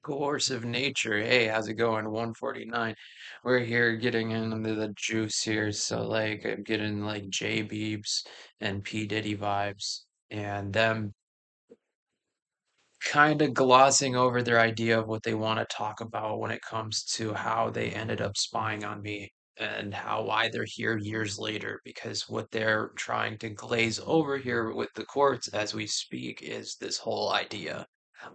Coercive nature. Hey, how's it going? 149. We're here getting into the juice here. So, like, I'm getting like J Beebs and P. Diddy vibes, and them kind of glossing over their idea of what they want to talk about when it comes to how they ended up spying on me and how why they're here years later. Because what they're trying to glaze over here with the courts as we speak is this whole idea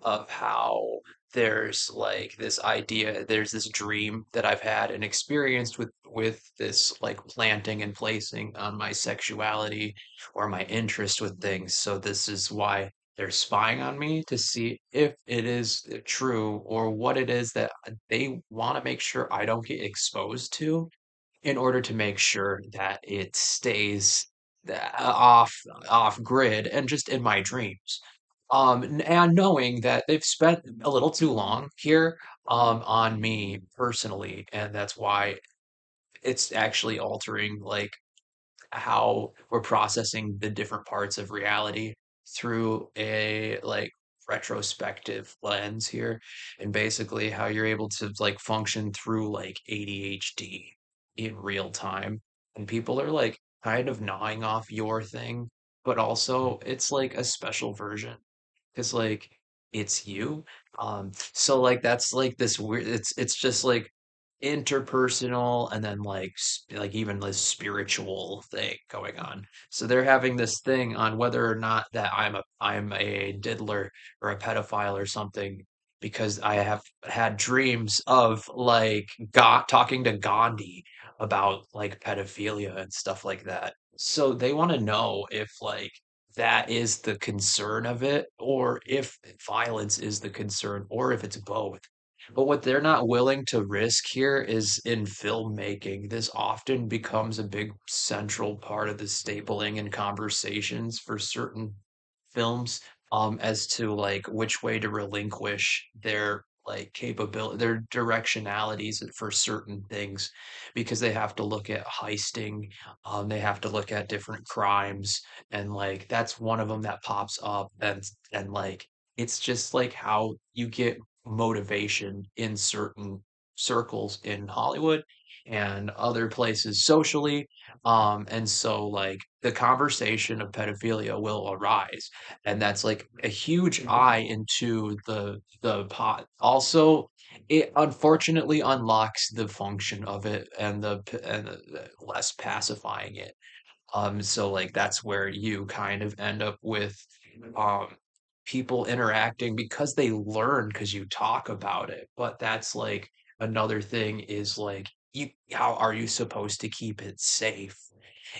of how there's this dream that I've had and experienced with this like planting and placing on my sexuality or my interest with things. So this is why they're spying on me to see if it is true or what it is that they want to make sure I don't get exposed to in order to make sure that it stays off grid and just in my dreams. And knowing that they've spent a little too long here on me personally, and that's why it's actually altering like how we're processing the different parts of reality through a like retrospective lens here, and basically how you're able to like function through like ADHD in real time. And people are like kind of gnawing off your thing, but also it's like a special version because like it's you. So like that's like this weird, it's just like interpersonal and then like like even this spiritual thing going on. So they're having this thing on whether or not that I'm a diddler or a pedophile or something because I have had dreams of like God talking to Gandhi about like pedophilia and stuff like that. So they want to know if like that is the concern of it, or if violence is the concern, or if it's both. But what they're not willing to risk here is in filmmaking. This often becomes a big central part of the stapling in conversations for certain films, as to like which way to relinquish their like capability, their directionalities for certain things, because they have to look at heisting, they have to look at different crimes, and like that's one of them that pops up, and like it's just like how you get motivation in certain circles in Hollywood and other places socially. And so like the conversation of pedophilia will arise, and that's like a huge eye into the pot. Also, it unfortunately unlocks the function of it and the less pacifying it. So like that's where you kind of end up with um people interacting because they learn because you talk about it. But that's like another thing is like you how are you supposed to keep it safe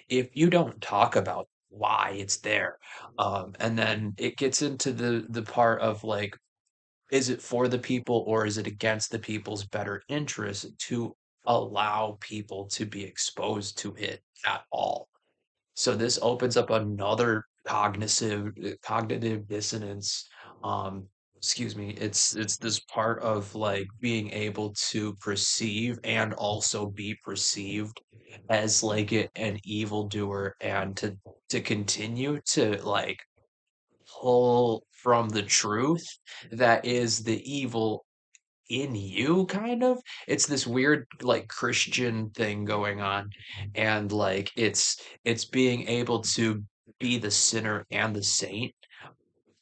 if you don't talk about why it's there? And then it gets into the part of like, is it for the people or is it against the people's better interest to allow people to be exposed to it at all? So this opens up another cognitive dissonance. Excuse me. It's this part of like being able to perceive and also be perceived as like an evildoer, and to continue to like pull from the truth that is the evil in you, kind of. It's this weird like Christian thing going on, and like it's being able to be the sinner and the saint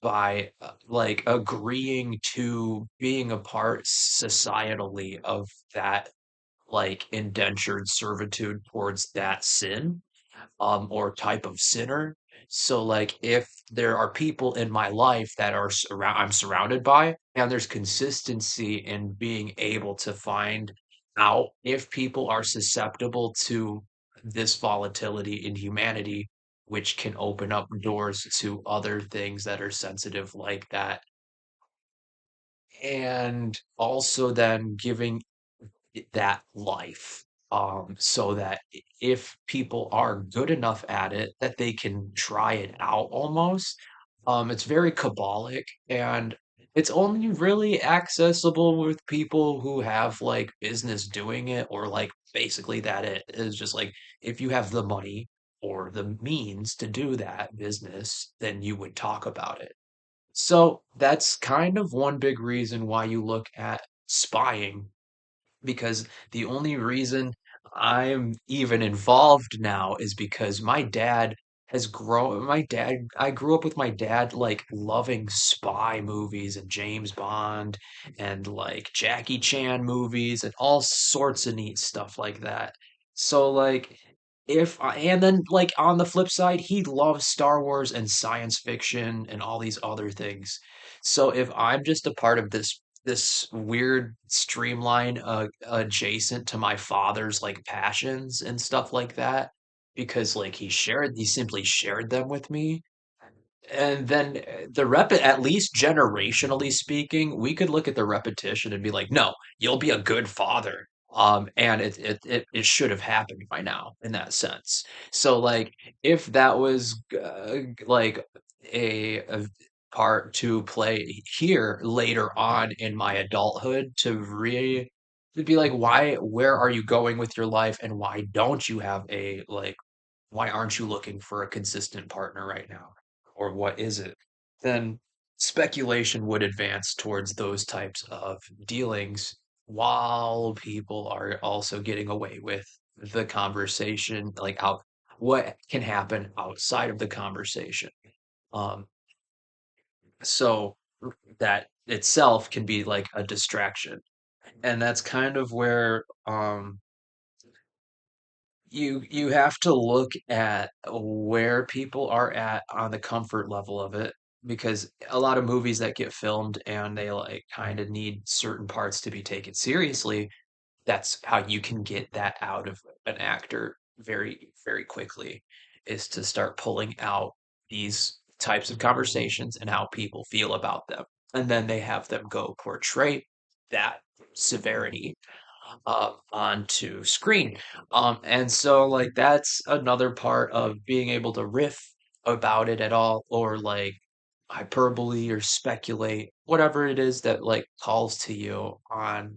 by like agreeing to being a part societally of that like indentured servitude towards that sin, or type of sinner. So like if there are people in my life that I'm surrounded by, and there's consistency in being able to find out if people are susceptible to this volatility in humanity, which can open up doors to other things that are sensitive like that. And also then giving that life, so that if people are good enough at it that they can try it out almost. It's very Kabbalic, and it's only really accessible with people who have like business doing it, or like basically that it is just like if you have the money or the means to do that business, then you would talk about it. So that's kind of one big reason why you look at spying, because the only reason I'm even involved now is because my dad I grew up with my dad like loving spy movies and James Bond and like Jackie Chan movies and all sorts of neat stuff like that. So like if I, and then like on the flip side, he loves Star Wars and science fiction and all these other things. So if I'm just a part of this weird streamline adjacent to my father's like passions and stuff like that because like he simply shared them with me, and then at least generationally speaking, we could look at the repetition and be like, no, you'll be a good father. And it should have happened by now in that sense. So like if that was like a part to play here later on in my adulthood to be like, where are you going with your life, and why don't you have a like why aren't you looking for a consistent partner right now? Or what is it? Then speculation would advance towards those types of dealings while people are also getting away with the conversation, like out what can happen outside of the conversation. Um, so that itself can be like a distraction. And that's kind of where you have to look at where people are at on the comfort level of it, because a lot of movies that get filmed and they like kind of need certain parts to be taken seriously, that's how you can get that out of an actor very, very quickly, is to start pulling out these types of conversations and how people feel about them. And then they have them go portray that severity onto screen. And so like that's another part of being able to riff about it at all, or like hyperbole or speculate, whatever it is that like calls to you on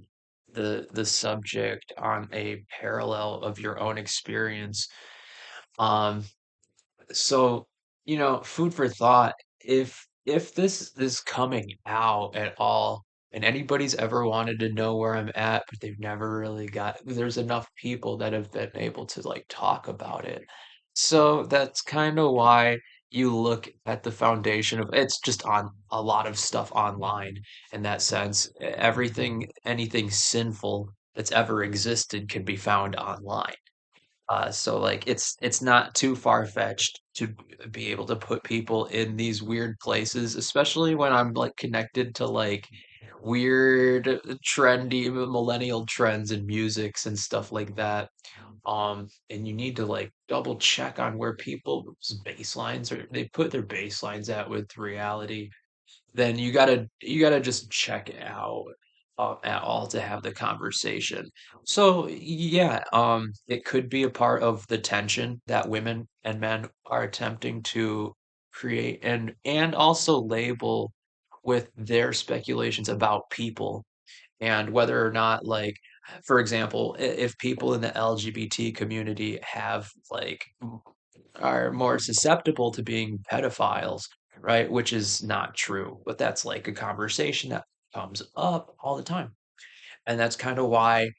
the subject on a parallel of your own experience. Um, so, food for thought. If this is coming out at all, and anybody's ever wanted to know where I'm at, but they've never really there's enough people that have been able to like talk about it. So that's kind of why you look at the foundation of it's just on a lot of stuff online in that sense. Anything sinful that's ever existed can be found online. So like it's not too far-fetched to be able to put people in these weird places, especially when I'm like connected to like weird, trendy millennial trends and musics and stuff like that. And you need to like double check on where people's baselines are they put their baselines at with reality, then you gotta just check it out at all to have the conversation. So yeah, it could be a part of the tension that women and men are attempting to create and also label with their speculations about people, and whether or not like for example, if people in the LGBT community have like are more susceptible to being pedophiles, right? Which is not true, but that's like a conversation that comes up all the time. And that's kind of why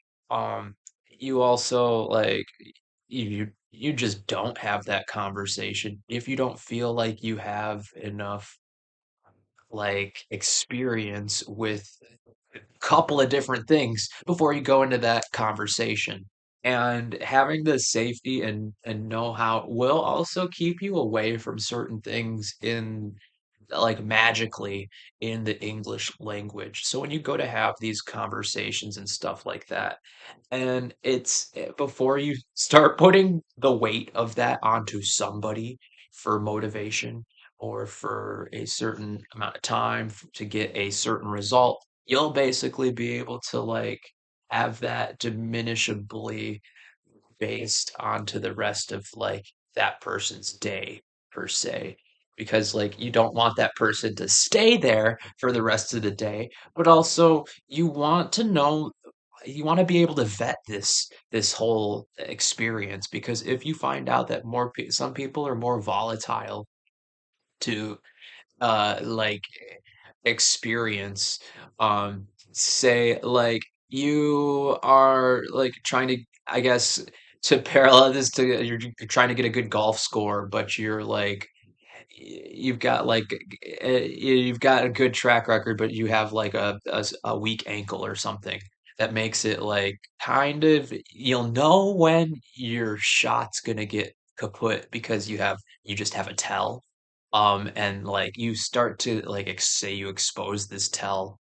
you also like you just don't have that conversation if you don't feel like you have enough like experience with a couple of different things before you go into that conversation. And having the safety and know-how will also keep you away from certain things in like magically in the English language. So when you go to have these conversations and stuff like that, and before you start putting the weight of that onto somebody for motivation or for a certain amount of time to get a certain result, you'll basically be able to like have that diminishably based onto the rest of like that person's day per se, because like you don't want that person to stay there for the rest of the day, but also you want to be able to vet this whole experience, because if you find out that some people are more volatile to like experience. Say like you are like trying to, I guess, to parallel this to you're trying to get a good golf score, but you're like you've got like you've got a good track record, but you have like a weak ankle or something that makes it like kind of you'll know when your shot's gonna get kaput because you just have a tell. And like you start to like say you expose this tell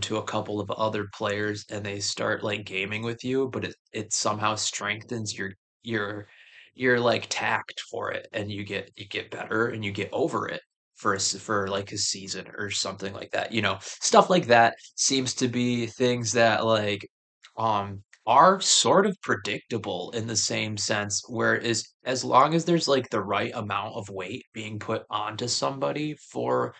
to a couple of other players and they start like gaming with you, but it somehow strengthens your your like tact for it and you get better and you get over it for like a season or something like that. You know, stuff like that seems to be things that like are sort of predictable in the same sense where is as long as there's like the right amount of weight being put onto somebody for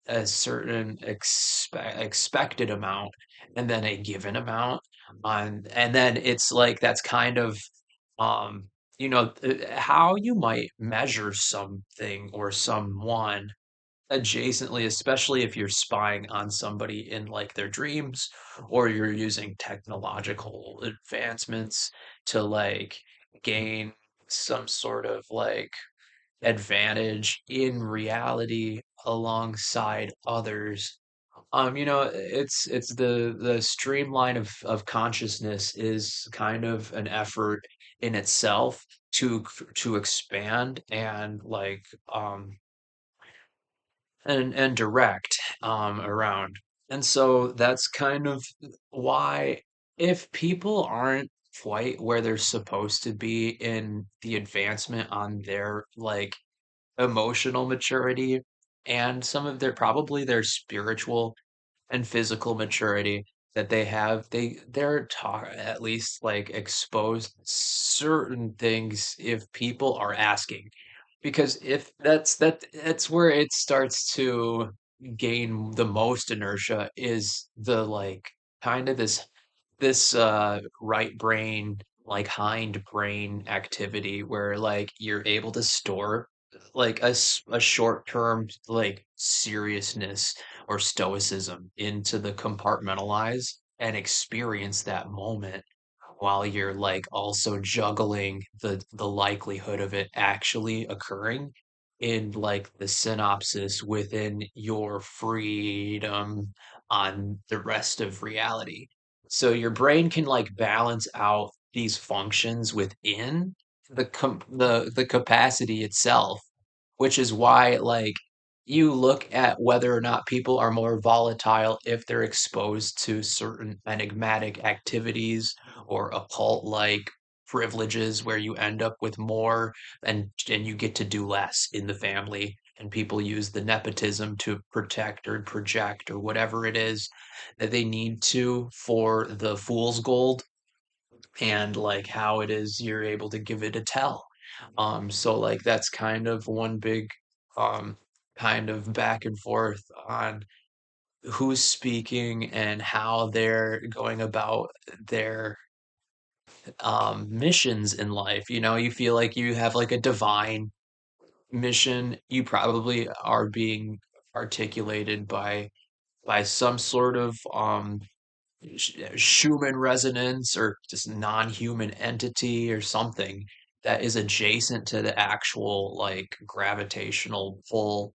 a certain expected amount and then a given amount on and then it's like that's kind of um how you might measure something or someone adjacently, especially if you're spying on somebody in like their dreams or you're using technological advancements to like gain some sort of like advantage in reality alongside others. It's the streamline of consciousness is kind of an effort in itself to expand and like and direct around. And so that's kind of why if people aren't quite where they're supposed to be in the advancement on their like emotional maturity and some of their probably their spiritual and physical maturity that they have they're taught at least like exposed certain things if people are asking because if that's where it starts to gain the most inertia is the like kind of this right brain like hind brain activity where like you're able to store like a short term like seriousness or stoicism into the compartmentalize and experience that moment while you're like also juggling the likelihood of it actually occurring in like the synopsis within your freedom on the rest of reality. So your brain can like balance out these functions within the capacity itself, which is why like you look at whether or not people are more volatile if they're exposed to certain enigmatic activities or occult like privileges where you end up with more and you get to do less in the family and people use the nepotism to protect or project or whatever it is that they need to for the fool's gold and like how it is you're able to give it a tell. So like that's kind of one big um kind of back and forth on who's speaking and how they're going about their missions in life. You know, you feel like you have like a divine mission. You probably are being articulated by some sort of Schumann resonance or just non-human entity or something that is adjacent to the actual like gravitational pull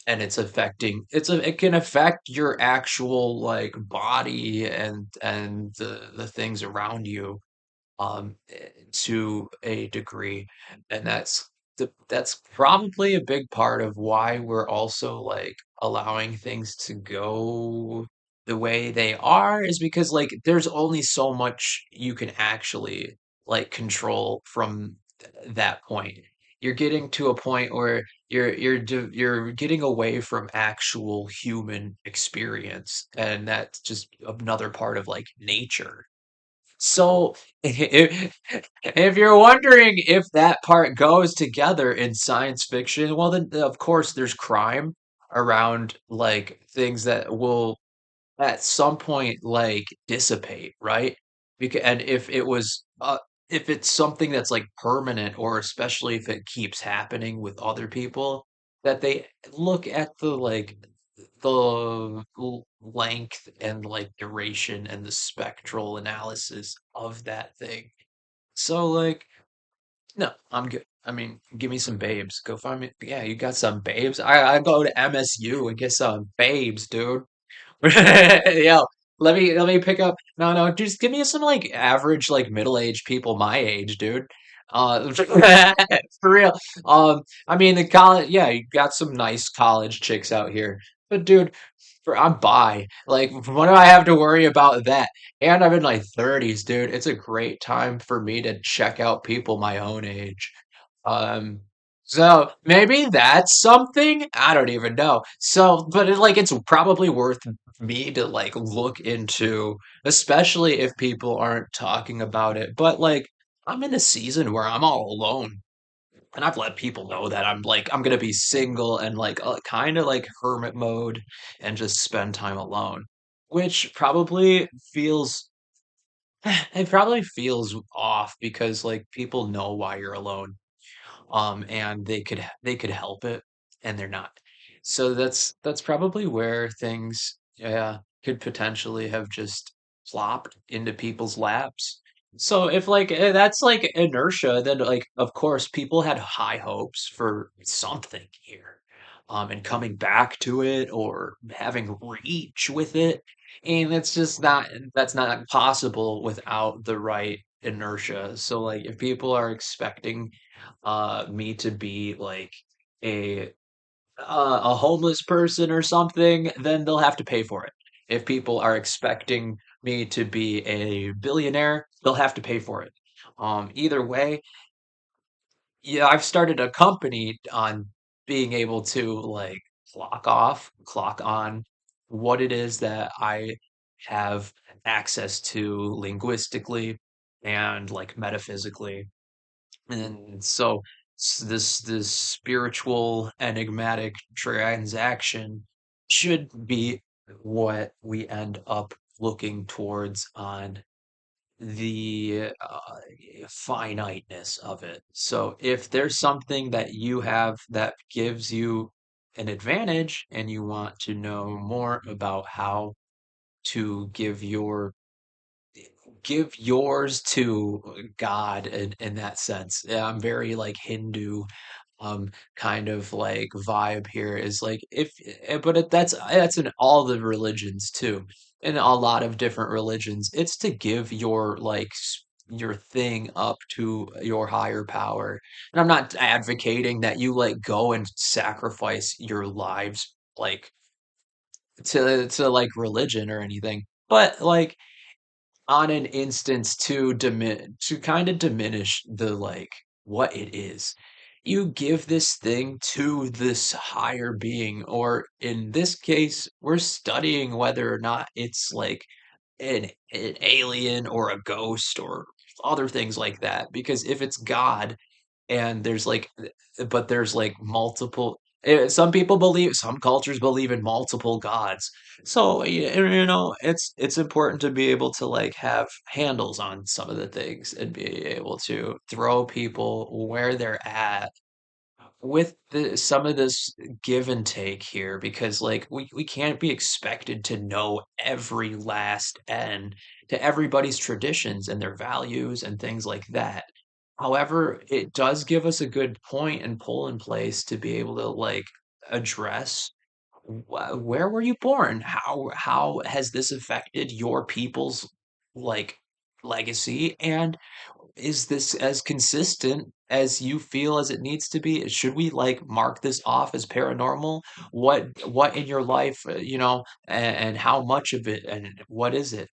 and it's affecting it can affect your actual like body and the things around you to a degree and that's probably a big part of why we're also like allowing things to go the way they are is because like there's only so much you can actually like control from that point. You're getting to a point where you're getting away from actual human experience and that's just another part of like nature. So if you're wondering if that part goes together in science fiction, well then of course there's crime around like things that will at some point like dissipate, right? Because and if it's something that's like permanent or especially if it keeps happening with other people, that they look at the like the length and like duration and the spectral analysis of that thing. So like, no, I'm good. I mean, give me some babes. Go find me. Yeah, you got some babes. I go to MSU and get some babes, dude. Yo, let me pick up. No, no, just give me some like average like middle-aged people my age, dude. For real. I mean the college. Yeah, you got some nice college chicks out here, but dude, I'm bi. Like, what do I have to worry about that? And I'm in my 30s, dude. It's a great time for me to check out people my own age. Um, so maybe that's something. I don't even know. So, but it's probably worth me to like look into, especially if people aren't talking about it. But like, I'm in a season where I'm all alone. And I've let people know that I'm gonna be single and like kind of like hermit mode and just spend time alone, which probably feels it probably feels off because like people know why you're alone, and they could help it, and they're not. So that's probably where things, yeah, could potentially have just plopped into people's laps. So if like that's like inertia, then like of course people had high hopes for something here, and coming back to it or having reach with it, and that's not possible without the right inertia. So like if people are expecting me to be like a a homeless person or something, then they'll have to pay for it. If people are expecting me to be a billionaire, they'll have to pay for it. Either way, yeah, I've started a company on being able to like clock off, clock on what it is that I have access to linguistically and like metaphysically. And so this spiritual enigmatic transaction should be what we end up looking towards on the finiteness of it. So if there's something that you have that gives you an advantage and you want to know more about how to give yours to God in that sense. Yeah, I'm very like Hindu kind of like vibe here is like but that's in all the religions too. In a lot of different religions, it's to give your like your thing up to your higher power. And I'm not advocating that you like go and sacrifice your lives like to like religion or anything. But like on an instance to kind of diminish the like what it is. You give this thing to this higher being, or in this case, we're studying whether or not it's like an alien or a ghost or other things like that. Because if it's God, and there's like multiple some people believe, some cultures believe in multiple gods. So it's important to be able to like have handles on some of the things and be able to throw people where they're at with some of this give and take here, because like we can't be expected to know every last end to everybody's traditions and their values and things like that. However, it does give us a good point and pull in place to be able to like address where were you born? How has this affected your people's like legacy? And is this as consistent as you feel as it needs to be? Should we like mark this off as paranormal? What in your life, and how much of it, and what is it?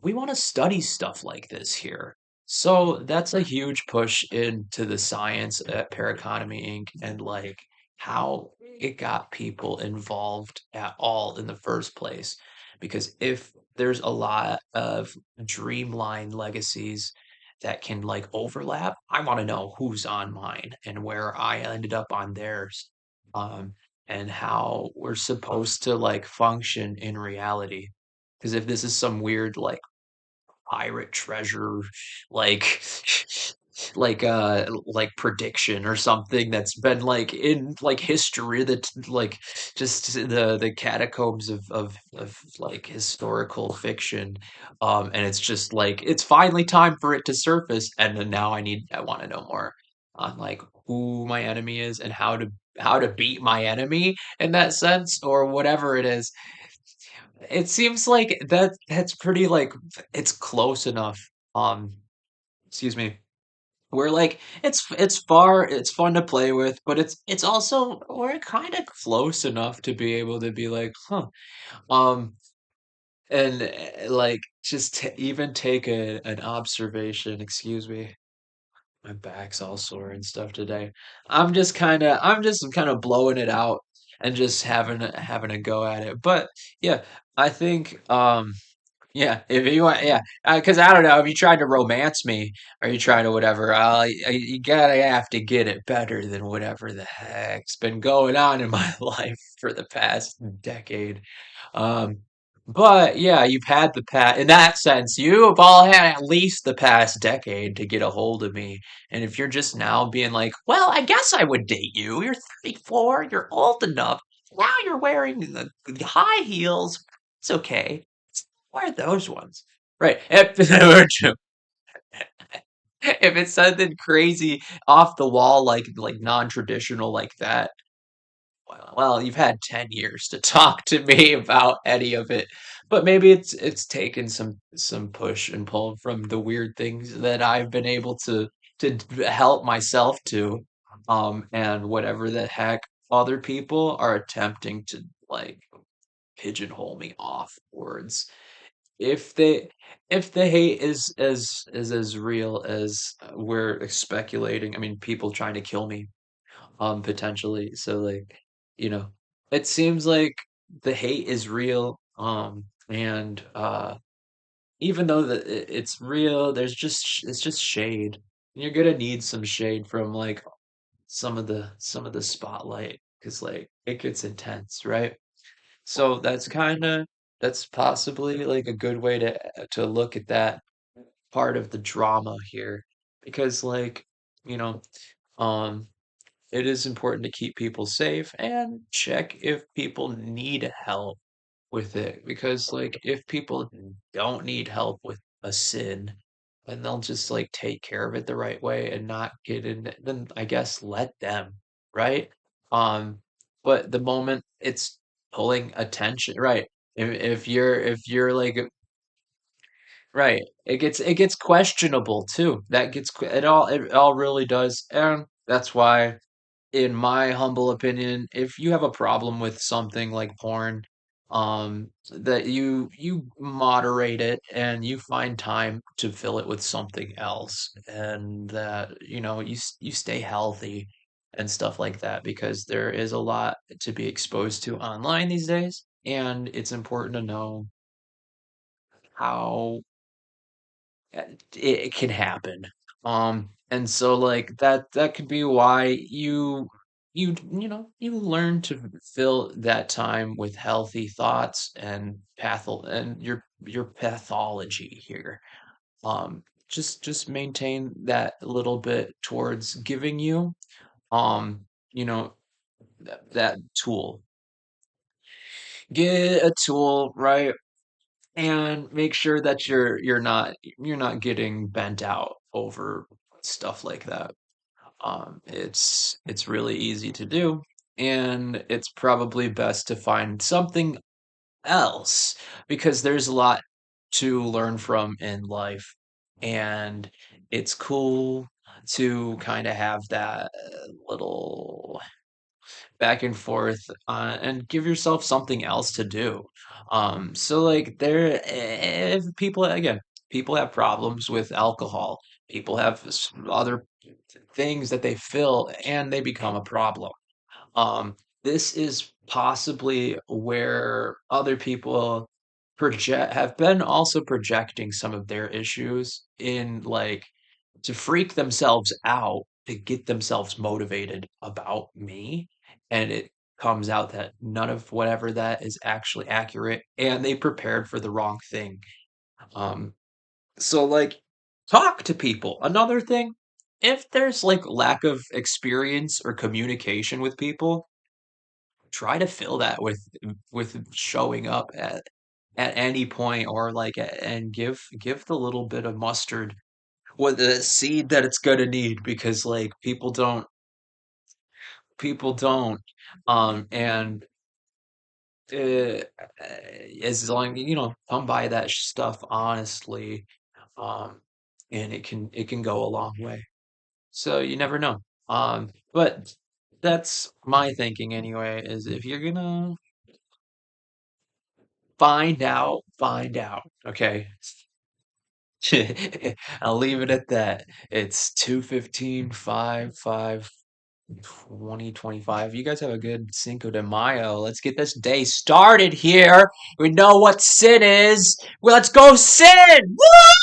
We want to study stuff like this here. So that's a huge push into the science at Paraconomy Inc. and like how it got people involved at all in the first place. Because if there's a lot of dreamline legacies that can like overlap, I want to know who's on mine and where I ended up on theirs. Um, and how we're supposed to like function in reality. Because if this is some weird like pirate treasure, like like prediction or something that's been like in like history that like just the catacombs of like historical fiction, and it's just like it's finally time for it to surface, and then now I want to know more on like who my enemy is and how to beat my enemy in that sense or whatever it is. It seems like that's pretty like it's close enough. um Excuse me, we're like it's fun to play with, but it's also we're kind of close enough to be able to be like, huh. Um and like just even take an observation. Excuse me. My back's all sore and stuff today. I'm just kind of blowing it out and just having a go at it. But yeah, I think yeah, if you want, yeah, because I don't know if you tried to romance me or you trying to whatever, you gotta have to get it better than whatever the heck's been going on in my life for the past decade. Um, but yeah, you've had the past, in that sense, you have all had at least the past decade to get a hold of me. And if you're just now being like, well, I guess I would date you. You're 34, you're old enough. Now you're wearing the high heels. It's okay. Wear those ones. Right. If it's something crazy off the wall, like non-traditional like that, well, you've had 10 years to talk to me about any of it. But maybe it's taken some push and pull from the weird things that I've been able to help myself to, and whatever the heck other people are attempting to like pigeonhole me off words. If they if the hate is as real as we're speculating, I mean, people trying to kill me, potentially. So like, you know, it seems like the hate is real, and even though it's real, there's just it's just shade. You're gonna need some shade from like some of the spotlight because like it gets intense, right? So that's possibly like a good way to look at that part of the drama here because like, you know, um it is important to keep people safe and check if people need help with it because like if people don't need help with a sin, then they'll just like take care of it the right way and not get in, then I guess let them, right? Um, but the moment it's pulling attention, right? If you're like right, it gets questionable too. That gets it all really does, and that's why in my humble opinion, if you have a problem with something like porn, that you moderate it and you find time to fill it with something else, and that you know you stay healthy and stuff like that because there is a lot to be exposed to online these days, and it's important to know how it can happen. And so like that could be why you know you learn to fill that time with healthy thoughts and your pathology here. Just maintain that little bit towards giving you you know that tool. Get a tool, right? And make sure that you're not getting bent out over stuff like that. It's really easy to do, and it's probably best to find something else because there's a lot to learn from in life, and it's cool to kind of have that little back and forth, and give yourself something else to do. So like if people again, people have problems with alcohol. People have other things that they fill, and they become a problem. This is possibly where other people project have been also projecting some of their issues in like to freak themselves out to get themselves motivated about me, and it comes out that none of whatever that is actually accurate and they prepared for the wrong thing. um so like talk to people, another thing, if there's like lack of experience or communication with people, try to fill that with showing up at any point or like and give the little bit of mustard what the seed that it's gonna need because like people don't and uh, as long come by that stuff honestly um and it can go a long way. So you never know. But that's my thinking anyway, is if you're gonna find out, okay? I'll leave it at that. It's 2:15, 5/5/2025. You guys have a good Cinco de Mayo. Let's get this day started here. We know what sin is. Well, let's go sin! Woo!